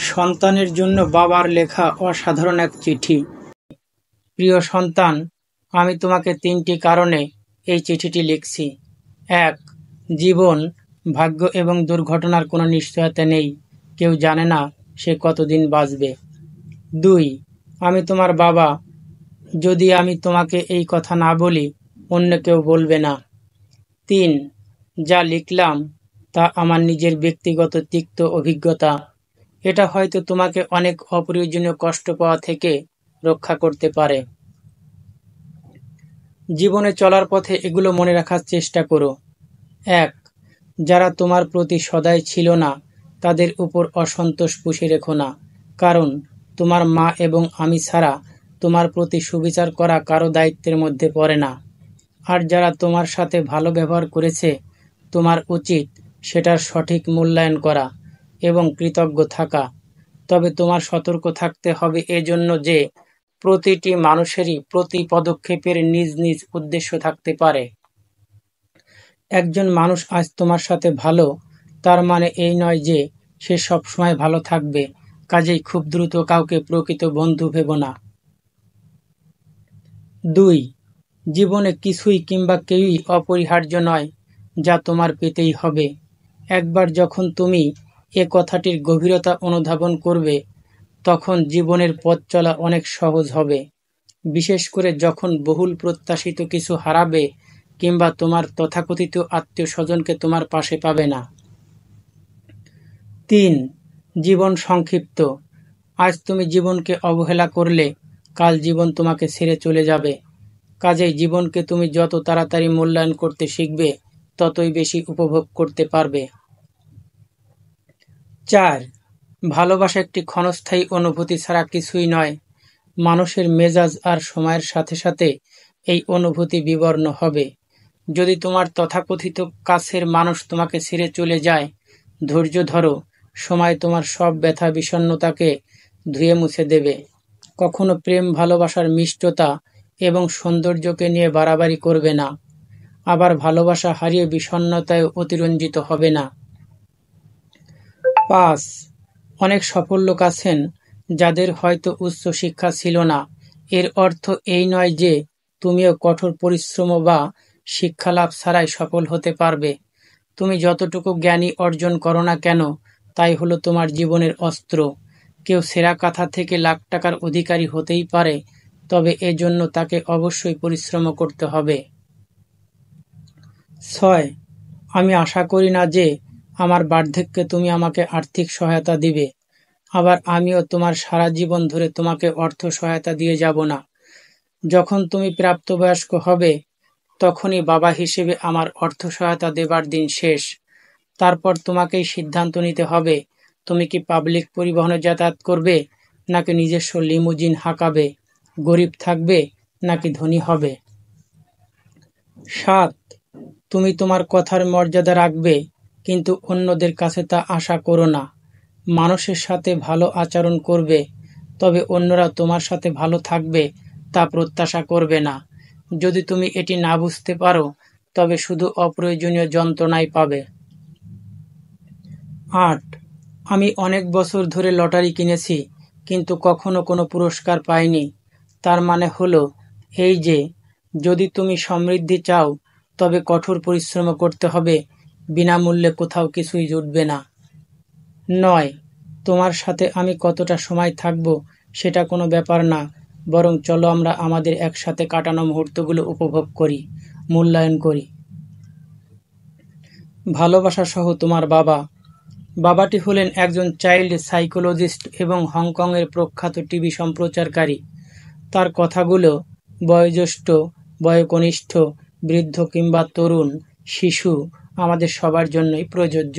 সন্তানের জন্য বাবার লেখা অসাধারণ এক চিঠি। প্রিয় সন্তান, আমি তোমাকে 3টি কারণে এই চিঠিটি লিখছি। 1. জীবন, ভাগ্য এবং দুর্ঘটনার কোনো নিশ্চয়তা নেই। কেউ জানে না সে কতদিন বাঁচবে। 2. আমি তোমার বাবা। যদি আমি তোমাকে এই কথা না বলি, অন্য কেউ বলবে না। 3. যা লিখলাম তা আমার নিজের ব্যক্তিগত তিক্ত অভিজ্ঞতা। এটা হয়তো তোমাকে অনেক অপ্রয়োজনীয় কষ্ট পাওয়া থেকে রক্ষা করতে পারে। জীবনে চলার পথে এগুলো মনে রাখার চেষ্টা করো। 1. যারা তোমার প্রতি সদয় ছিল না, তাদের উপর অসন্তোষ পুষে রেখো না, কারণ তোমার মা এবং আমি ছাড়া তোমার প্রতি সুবিচার করা কারো দায়িত্বের মধ্যে পড়ে না। আর যারা তোমার সাথে ভালো ব্যবহার করেছে, তোমার উচিত সেটার সঠিক মূল্যায়ন করা এবং কৃতজ্ঞ থাকা। তবে তোমার সতর্ক থাকতে হবে এজন্য যে প্রতিটি মানুষেরই প্রতি পদক্ষেপের নিজ নিজ উদ্দেশ্য থাকতে পারে। একজন মানুষ আজ তোমার সাথে ভালো, তার মানে এই নয় যে সে সবসময় ভালো থাকবে। কাজেই খুব দ্রুত কাউকে প্রকৃত বন্ধু ভেবো না। 2. জীবনে কিছুই কিংবা কেউই অপরিহার্য নয় যা তোমার পেতেই হবে। একবার যখন তুমি এ কথাটির গভীরতা অনুধাবন করবে, তখন জীবনের পথ চলা অনেক সহজ হবে। বিশেষ করে যখন বহুল প্রত্যাশিত কিছু হারাবে কিংবা তোমার তথাকথিত আত্মীয় স্বজনকে তোমার পাশে পাবে না। 3. জীবন সংক্ষিপ্ত। আজ তুমি জীবনকে অবহেলা করলে কাল জীবন তোমাকে ছেড়ে চলে যাবে। কাজেই জীবনকে তুমি যত তাড়াতাড়ি মূল্যায়ন করতে শিখবে, ততই বেশি উপভোগ করতে পারবে। 4. ভালোবাসা একটি ক্ষণস্থায়ী অনুভূতি ছাড়া কিছুই নয়। মানুষের মেজাজ আর সময়ের সাথে সাথে এই অনুভূতি বিবর্ণ হবে। যদি তোমার তথাকথিত কাছের মানুষ তোমাকে ছেড়ে চলে যায়, ধৈর্য ধরো। সময় তোমার সব ব্যথা বিষণ্ণতাকে ধুয়ে মুছে দেবে। কখনো প্রেম ভালোবাসার মিষ্টতা এবং সৌন্দর্যকে নিয়ে বাড়াবাড়ি করবে না। আবার ভালোবাসা হারিয়ে বিষণ্ণতায় অতিরঞ্জিত হবে না। 5. অনেক সফল লোক আছেন যাদের হয়তো উচ্চ শিক্ষা ছিল না। এর অর্থ এই নয় যে তুমিও কঠোর পরিশ্রম বা শিক্ষালাভ ছাড়াই সফল হতে পারবে। তুমি যতটুকু জ্ঞানী অর্জন করো না কেন, তাই হলো তোমার জীবনের অস্ত্র। কেউ সেরা কাঁথা থেকে লাখ টাকার অধিকারী হতেই পারে, তবে এজন্য তাকে অবশ্যই পরিশ্রম করতে হবে। 6. আমি আশা করি না যে আমার বার্ধক্যে তুমি আমাকে আর্থিক সহায়তা দিবে। আবার আমিও তোমার সারা জীবন ধরে তোমাকে অর্থ সহায়তা দিয়ে যাব না। যখন তুমি প্রাপ্তবয়স্ক হবে, তখনই বাবা হিসেবে আমার অর্থ সহায়তা দেবার দিন শেষ। তারপর তোমাকেই সিদ্ধান্ত নিতে হবে, তুমি কি পাবলিক পরিবহনে যাতায়াত করবে, নাকি নিজস্ব লিমুজিন হাঁকাবে, গরিব থাকবে নাকি ধনী হবে। 7. তুমি তোমার কথার মর্যাদা রাখবে, কিন্তু অন্যদের কাছে তা আশা করো না। মানুষের সাথে ভালো আচরণ করবে, তবে অন্যরা তোমার সাথে ভালো থাকবে তা প্রত্যাশা করবে না। যদি তুমি এটি না বুঝতে পারো, তবে শুধু অপ্রয়োজনীয় যন্ত্রণাই পাবে। 8. আমি অনেক বছর ধরে লটারি কিনেছি, কিন্তু কখনো কোনো পুরস্কার পাইনি। তার মানে হলো এই যে, যদি তুমি সমৃদ্ধি চাও, তবে কঠোর পরিশ্রম করতে হবে। বিনামূল্যে কোথাও কিছুই জুটবে না। 9. তোমার সাথে আমি কতটা সময় থাকব সেটা কোনো ব্যাপার না, বরং চলো আমরা আমাদের একসাথে কাটানো মুহূর্তগুলো উপভোগ করি, মূল্যায়ন করি। ভালোবাসা সহ তোমার বাবা। বাবাটি হলেন একজন চাইল্ড সাইকোলজিস্ট এবং হংকংয়ের প্রখ্যাত টিভি সম্প্রচারকারী। তার কথাগুলো বয়োজ্যেষ্ঠ, বয়োকনিষ্ঠ, বৃদ্ধ কিংবা তরুণ, শিশু, আমাদের সবার জন্যই প্রযোজ্য।